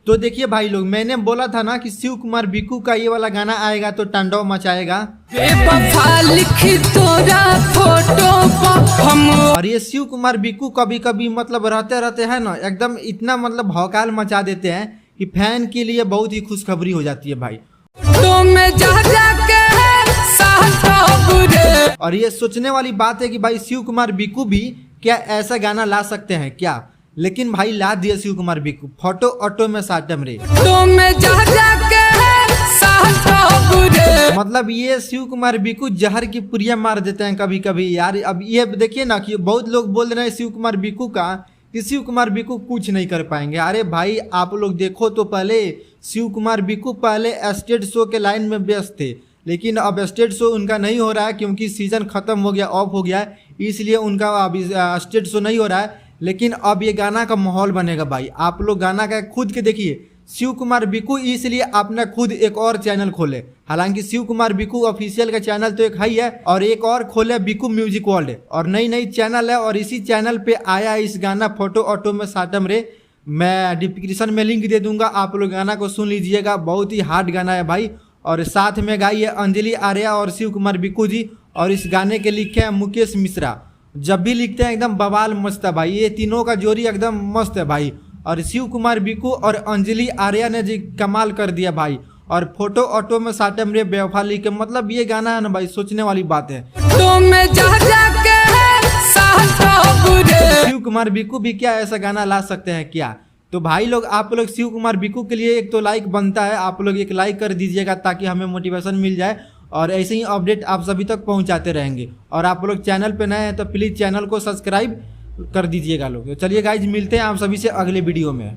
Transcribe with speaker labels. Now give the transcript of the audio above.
Speaker 1: तो देखिए भाई लोग, मैंने बोला था ना कि शिव कुमार बिक्कू का ये वाला गाना आएगा तो तांडव मचाएगा। और ये शिव कुमार बिक्कू कभी कभी मतलब रहते रहते हैं ना एकदम इतना मतलब भौकाल मचा देते हैं कि फैन के लिए बहुत ही खुशखबरी हो जाती है भाई। और ये सोचने वाली बात है कि भाई शिव कुमार बिक्कू भी क्या ऐसा गाना ला सकते हैं क्या, लेकिन भाई ला दिया शिव कुमार बिक्कू, फोटो ऑटो में साटम रे। मतलब ये शिव कुमार बिक्कू जहर की पुरिया मार देते हैं कभी कभी यार। अब ये देखिए ना कि बहुत लोग बोल रहे हैं शिव कुमार बिक्कू का कि शिव कुमार बिक्कू कुछ नहीं कर पाएंगे। अरे भाई आप लोग देखो तो पहले शिव कुमार बिक्कू पहले स्टेज शो के लाइन में व्यस्त थे, लेकिन अब स्टेज शो उनका नहीं हो रहा है क्योंकि सीजन खत्म हो गया, ऑफ हो गया है, इसलिए उनका अब स्टेज शो नहीं हो रहा है। लेकिन अब ये गाना का माहौल बनेगा भाई। आप लोग गाना का खुद के देखिए, शिव कुमार बिक्कू इसलिए आपने खुद एक और चैनल खोले। हालांकि शिव कुमार बिक्कू ऑफिशियल का चैनल तो एक ही है और एक और खोले बिक्कू म्यूजिक वर्ल्ड, और नई नई चैनल है। और इसी चैनल पे आया इस गाना फोटो ऑटो में साटम रे। मैं डिस्क्रिप्शन में लिंक दे दूंगा, आप लोग गाना को सुन लीजिएगा। बहुत ही हार्ड गाना है भाई। और साथ में गाई है अंजलि आर्या और शिव कुमार बिक्कू जी, और इस गाने के लिखे हैं मुकेश मिश्रा। जब भी लिखते हैं एकदम बवाल मस्त है भाई, ये तीनों का जोड़ी एकदम मस्त है भाई। और शिव कुमार बिक्कू और अंजलि आर्या ने जी कमाल कर दिया भाई। और फोटो ऑटो में साटम रे बेवफा लिख के, मतलब ये गाना है ना भाई सोचने वाली बात है। शिव कुमार बिक्कू भी क्या ऐसा गाना ला सकते हैं क्या? तो भाई लोग आप लोग शिव कुमार बिक्कू के लिए एक तो लाइक बनता है, आप लोग एक लाइक कर दीजिएगा ताकि हमें मोटिवेशन मिल जाए और ऐसे ही अपडेट आप सभी तक पहुंचाते रहेंगे। और आप लोग चैनल पे नए हैं तो प्लीज़ चैनल को सब्सक्राइब कर दीजिएगा लोग। तो चलिए गाइज मिलते हैं आप सभी से अगले वीडियो में।